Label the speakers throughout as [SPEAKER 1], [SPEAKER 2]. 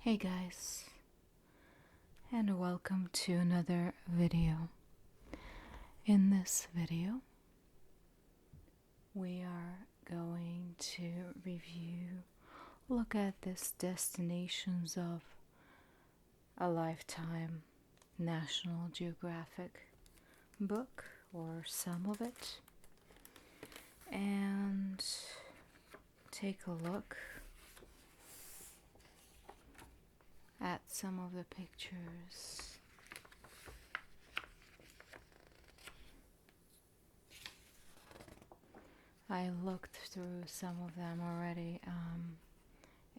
[SPEAKER 1] Hey guys, and welcome to another video. In this video, we are going to look at these destinations of a lifetime National Geographic book, or some of it, and take a look at some of the pictures. I looked through some of them already,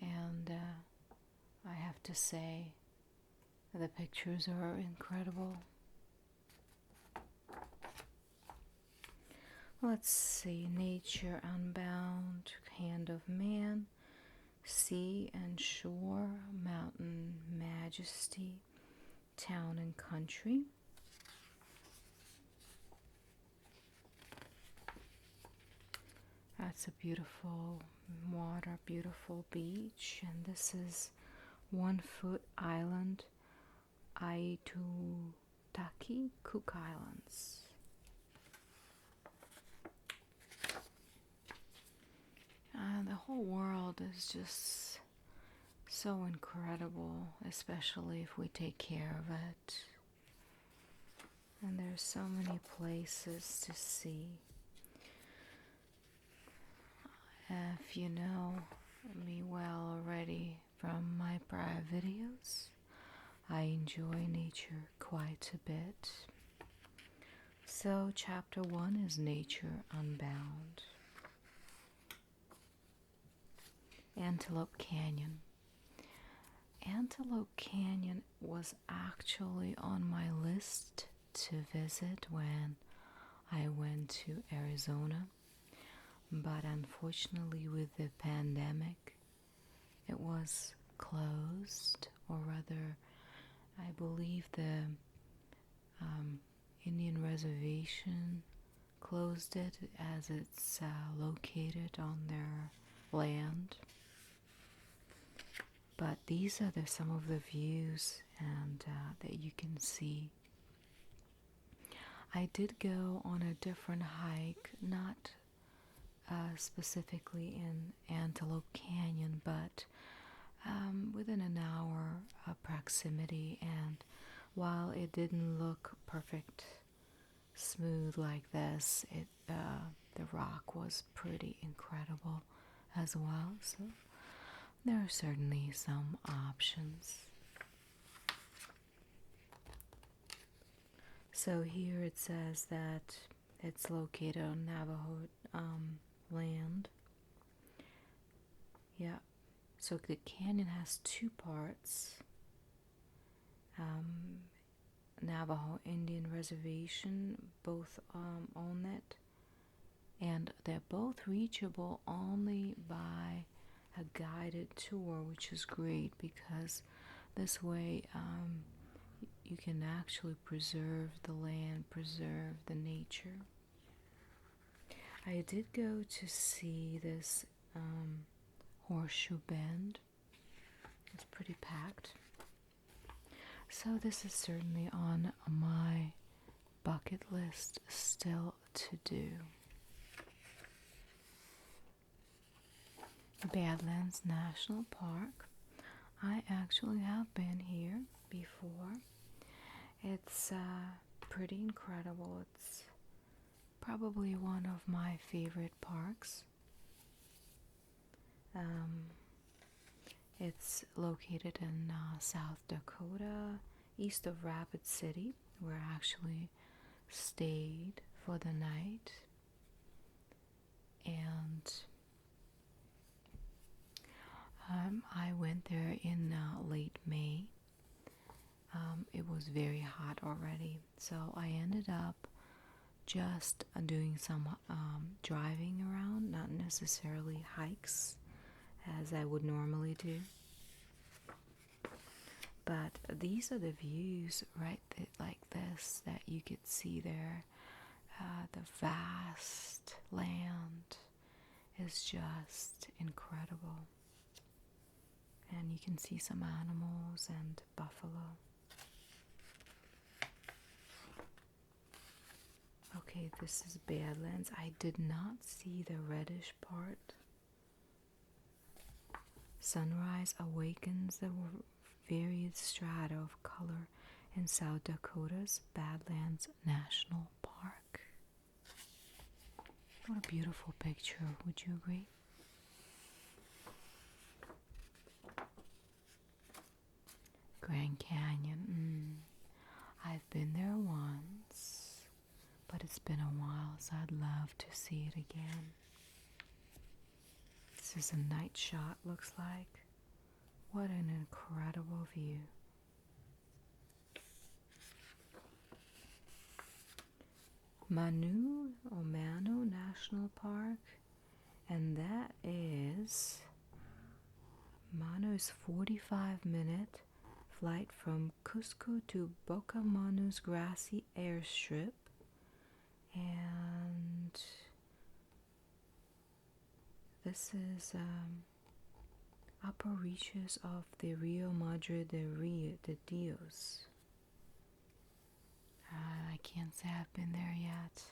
[SPEAKER 1] and I have to say the pictures are incredible. Let's see: nature unbound, hand of man, sea and shore, mountain majesty, town and country. That's a beautiful water, beautiful beach, and this is 1 Foot Island, Aitutaki, Cook Islands. The whole world is just so incredible, especially if we take care of it. And there's so many places to see. If you know me well already from my prior videos, I enjoy nature quite a bit. So chapter 1 is Nature Unbound. Antelope Canyon. Antelope Canyon was actually on my list to visit when I went to Arizona, but unfortunately with the pandemic it was closed, or rather I believe the Indian reservation closed it as it's located on their land. But these are some of the views and that you can see. I did go on a different hike, not specifically in Antelope Canyon, but within an hour proximity, and while it didn't look perfect smooth like this, the rock was pretty incredible as well, so there are certainly some options. So here it says that it's located on Navajo land. Yeah, so the canyon has 2 parts. Navajo Indian Reservation both own it, and they're both reachable only by a guided tour, which is great because this way you can actually preserve the land, preserve the nature. I did go to see this horseshoe bend. It's pretty packed. So this is certainly on my bucket list still to do. Badlands National Park. I actually have been here before. It's pretty incredible. It's probably one of my favorite parks. It's located in South Dakota, east of Rapid City, where I actually stayed for the night. And I went there in late May. It was very hot already, so I ended up just doing some driving around, not necessarily hikes as I would normally do. But these are the views right like this that you could see there. The vast land is just incredible. And you can see some animals and buffalo. Okay, this is Badlands. I did not see the reddish part. Sunrise awakens the varied strata of color in South Dakota's Badlands National Park. What a beautiful picture, would you agree? Grand Canyon. I've been there once, but it's been a while, so I'd love to see it again. This is a night shot, looks like. What an incredible view. Manu National Park, and that is Mano's 45-minute flight from Cusco to Boca Manu's grassy airstrip, and this is upper reaches of the Rio Madre de Dios. I can't say I've been there yet.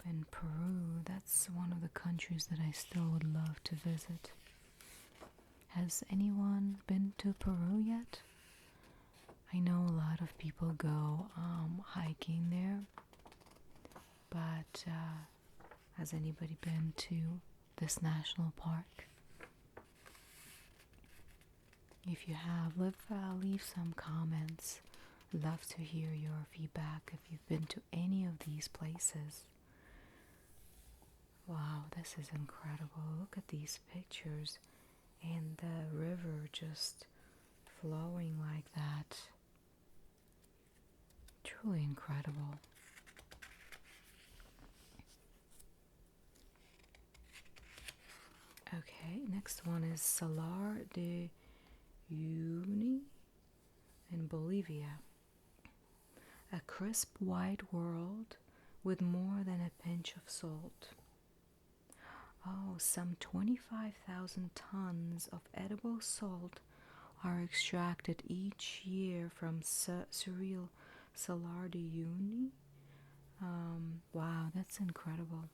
[SPEAKER 1] In Peru, that's one of the countries that I still would love to visit. Has anyone been to Peru yet? I know a lot of people go hiking there, but has anybody been to this national park? If you have, leave some comments. Love to hear your feedback if you've been to any of these places. Wow, this is incredible. Look at these pictures and the river just flowing like that. Truly incredible. Okay, next one is Salar de Uyuni in Bolivia. A crisp white world with more than a pinch of salt. Oh, some 25,000 tons of edible salt are extracted each year from Surreal Salar de Uyuni. Wow, that's incredible.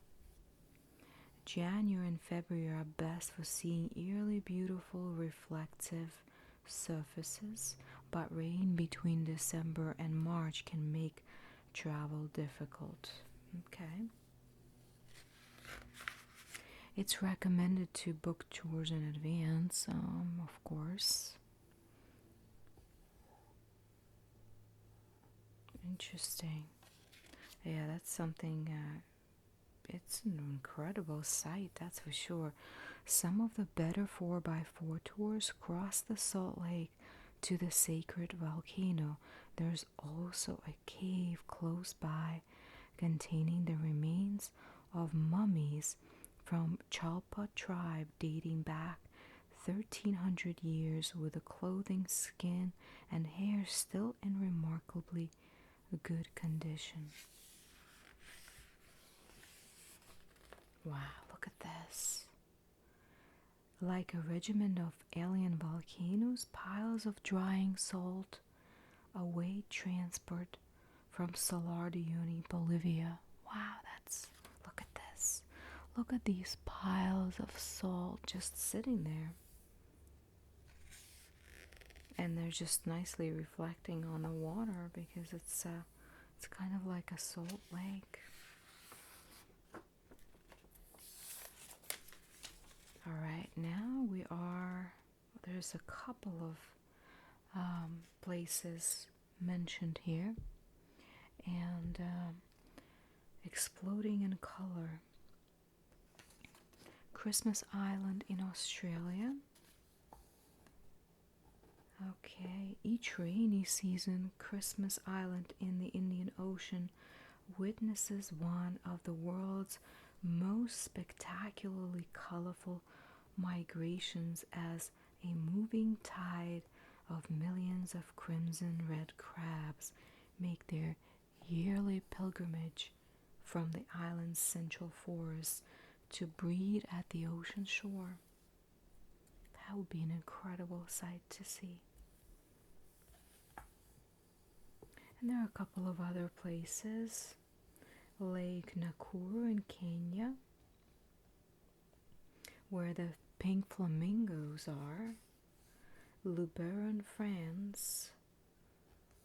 [SPEAKER 1] January and February are best for seeing eerily beautiful reflective surfaces, but rain between December and March can make travel difficult. Okay. It's recommended to book tours in advance, of course. Interesting. Yeah, that's something, it's an incredible sight, that's for sure. Some of the better 4x4 tours cross the Salt Lake to the sacred volcano. There's also a cave close by containing the remains of mummies from Chalpa tribe dating back 1,300 years, with the clothing, skin, and hair still in remarkably good condition. Wow, look at this. Like a regiment of alien volcanoes, piles of drying salt await transport from Salar de Uyuni, Bolivia. Wow, look at this. Look at these piles of salt just sitting there. And they're just nicely reflecting on the water because it's kind of like a salt lake. All right, now there's a couple of places mentioned here, and exploding in color. Christmas Island in Australia. Okay, each rainy season, Christmas Island in the Indian Ocean witnesses one of the world's most spectacularly colorful migrations as a moving tide of millions of crimson red crabs make their yearly pilgrimage from the island's central forests to breed at the ocean shore. That would be an incredible sight to see. And there are a couple of other places. Lake Nakuru in Kenya, where the pink flamingos are. Luberon, France.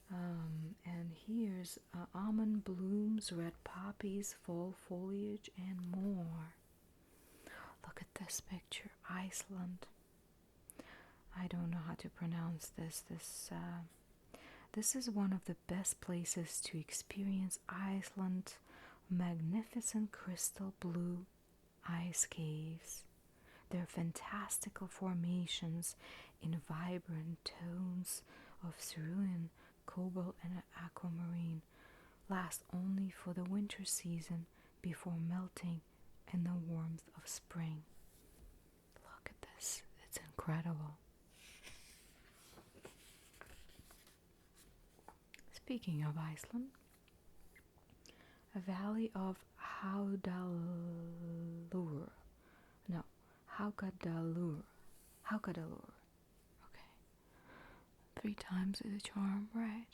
[SPEAKER 1] And here's almond blooms, red poppies, fall foliage, and more. Look at this picture, Iceland. I don't know how to pronounce this. This is one of the best places to experience Iceland. Magnificent crystal blue ice caves. They're fantastical formations in vibrant tones of cerulean, cobalt, and aquamarine. Last only for the winter season before melting in the warmth of spring. Look at this, it's incredible. Speaking of Iceland, a valley of Haukadalur. Okay, 3 times the charm, right?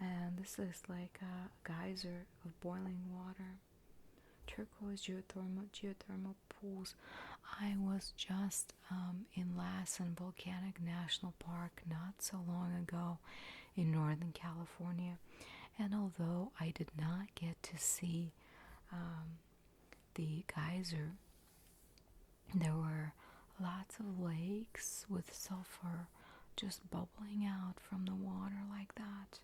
[SPEAKER 1] And this is like a geyser of boiling water. Turquoise geothermal pools. I was just in Lassen Volcanic National Park not so long ago in Northern California, and although I did not get to see the geyser, there were lots of lakes with sulfur just bubbling out from the water like that.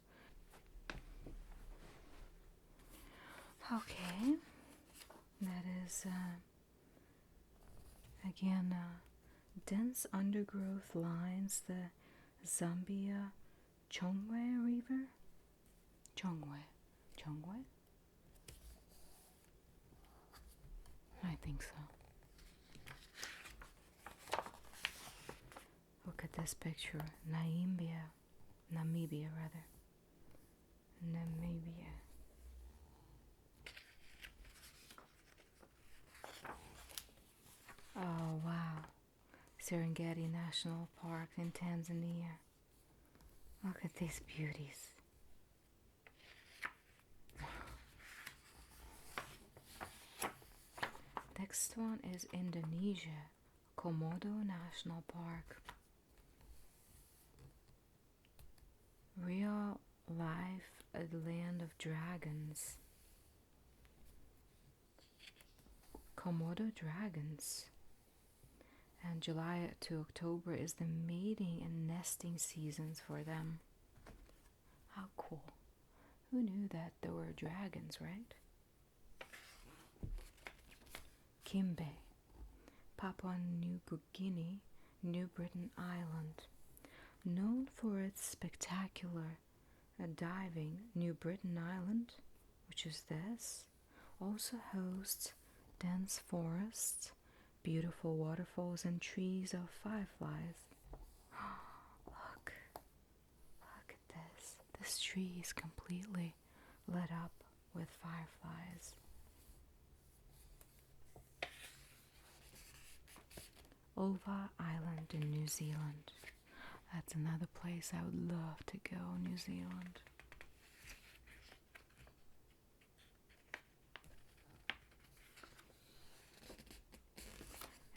[SPEAKER 1] Okay, that is again dense undergrowth lines the Zambia Chongwe River. Chongwe? I think so. Look at this picture. Namibia. Oh wow. Serengeti National Park in Tanzania. Look at these beauties. Next one is Indonesia, Komodo National Park. Real life, a land of dragons. Komodo dragons. And July to October is the mating and nesting seasons for them. How cool. Who knew that there were dragons, right? Kimbe, Papua New Guinea, New Britain Island. Known for its spectacular diving, New Britain Island, which is this, also hosts dense forests, beautiful waterfalls, and trees of fireflies. Look at this. This tree is completely lit up with fireflies. Ova Island in New Zealand. That's another place I would love to go, New Zealand.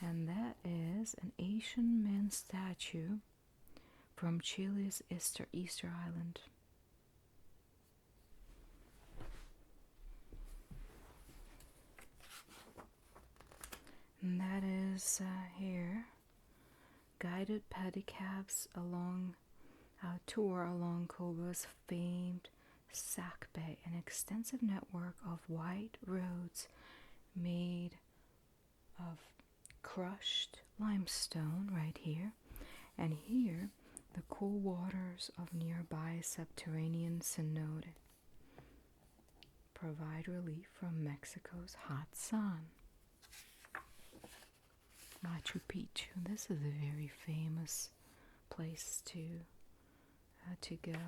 [SPEAKER 1] And that is an Asian man statue from Chile's Easter Island. And that is here, guided pedicabs along our tour along Cuba's famed Sac Bay, an extensive network of white roads made of crushed limestone right here, and here the cool waters of nearby subterranean cenote provide relief from Mexico's hot sun. Machu Picchu. This is a very famous place to go,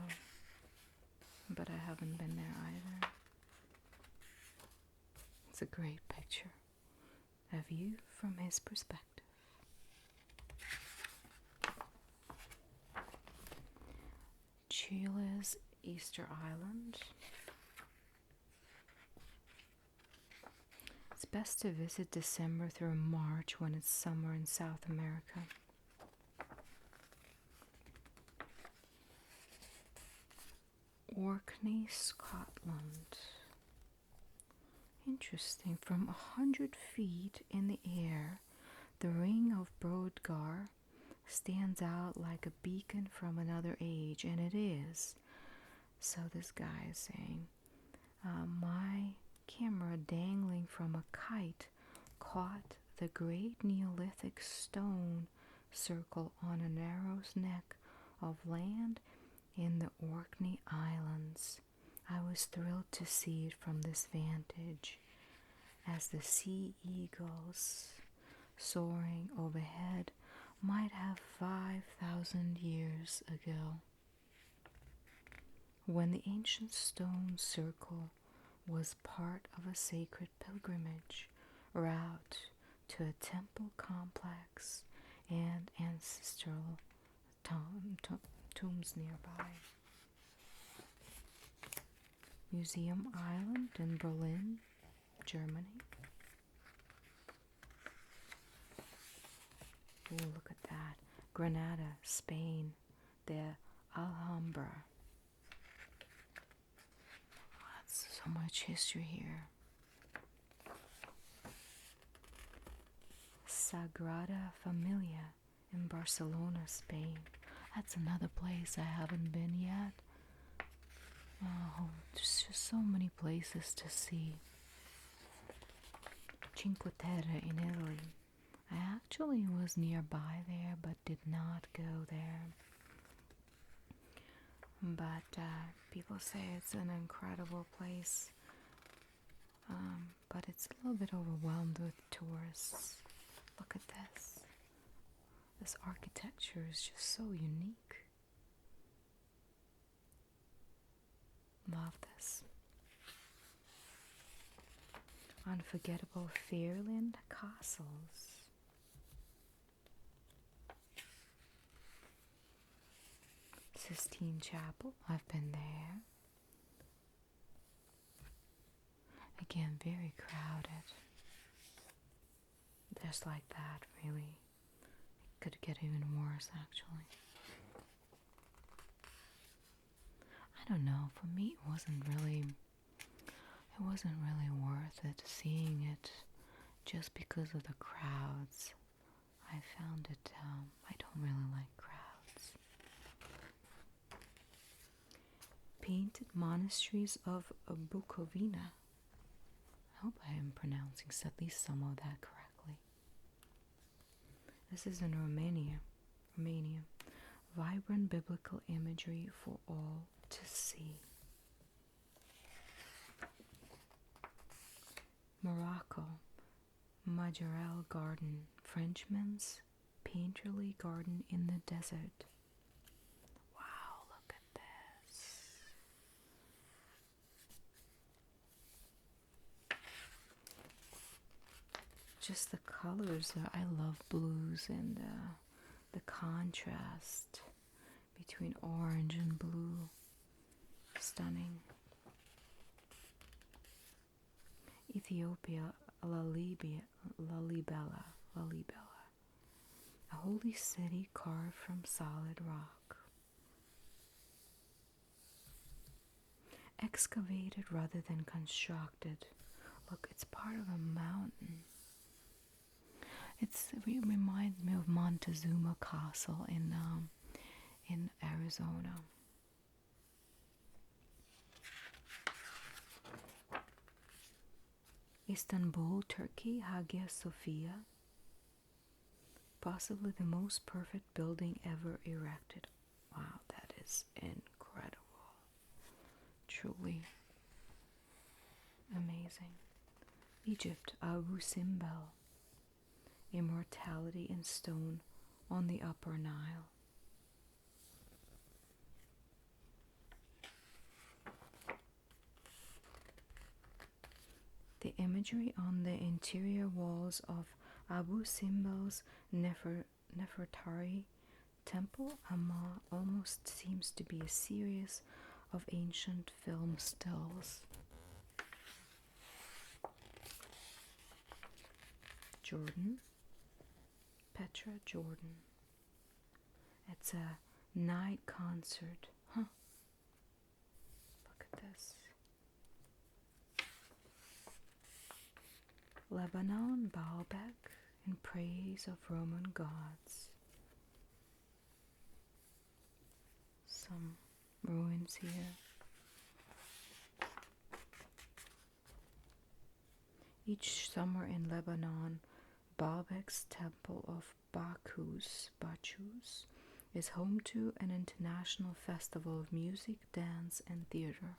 [SPEAKER 1] but I haven't been there either. It's a great picture, a view from his perspective. Chile's Easter Island. It's best to visit December through March when it's summer in South America. Orkney, Scotland. Interesting. From 100 feet in the air, the ring of Brodgar stands out like a beacon from another age, and it is. So this guy is saying, my camera dangling from a kite caught the great Neolithic stone circle on a narrow neck of land in the Orkney Islands. I was thrilled to see it from this vantage, as the sea eagles soaring overhead might have 5,000 years ago, when the ancient stone circle was part of a sacred pilgrimage route to a temple complex and ancestral tombs nearby. Museum Island in Berlin, Germany. Oh, look at that. Granada, Spain, the Alhambra. That's so much history here. Sagrada Familia in Barcelona, Spain. That's another place I haven't been yet. Oh, there's just so many places to see. Cinque Terre in Italy. I actually was nearby there but did not go there. But people say it's an incredible place. But it's a little bit overwhelmed with tourists. Look at this. This architecture is just so unique. Love this. Unforgettable Fairland castles. Sistine Chapel, I've been there. Again, very crowded. Just like that, really. It could get even worse, actually. I don't know, for me it wasn't really worth it seeing it just because of the crowds. I found it, I don't really like crowds. Painted Monasteries of Bukovina. I hope I am pronouncing at least some of that correctly. This is in Romania. Vibrant biblical imagery for all to see. Morocco, Majorelle Garden, Frenchman's painterly garden in the desert. Wow, look at this. Just the colors, I love blues and the contrast between orange and blue. Stunning. Ethiopia, Lalibela, a holy city carved from solid rock. Excavated rather than constructed. Look, it's part of a mountain. It reminds me of Montezuma Castle in Arizona. Istanbul, Turkey, Hagia Sophia. Possibly the most perfect building ever erected. Wow, that is incredible. Truly amazing. Egypt, Abu Simbel. Immortality in stone on the Upper Nile. The imagery on the interior walls of Abu Simbel's Nefertari Temple Amma almost seems to be a series of ancient film stills. Jordan, Petra Jordan. It's a night concert. Huh. Look at this. Lebanon, Baalbek, in praise of Roman gods. Some ruins here. Each summer in Lebanon, Baalbek's temple of Bacchus is home to an international festival of music, dance, and theater.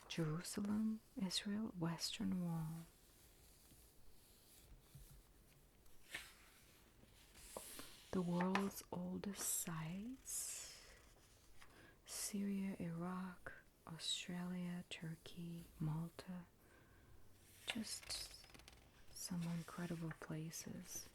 [SPEAKER 1] Jerusalem, Israel, Western Wall. The world's oldest sites: Syria, Iraq, Australia, Turkey, Malta. Just some incredible places.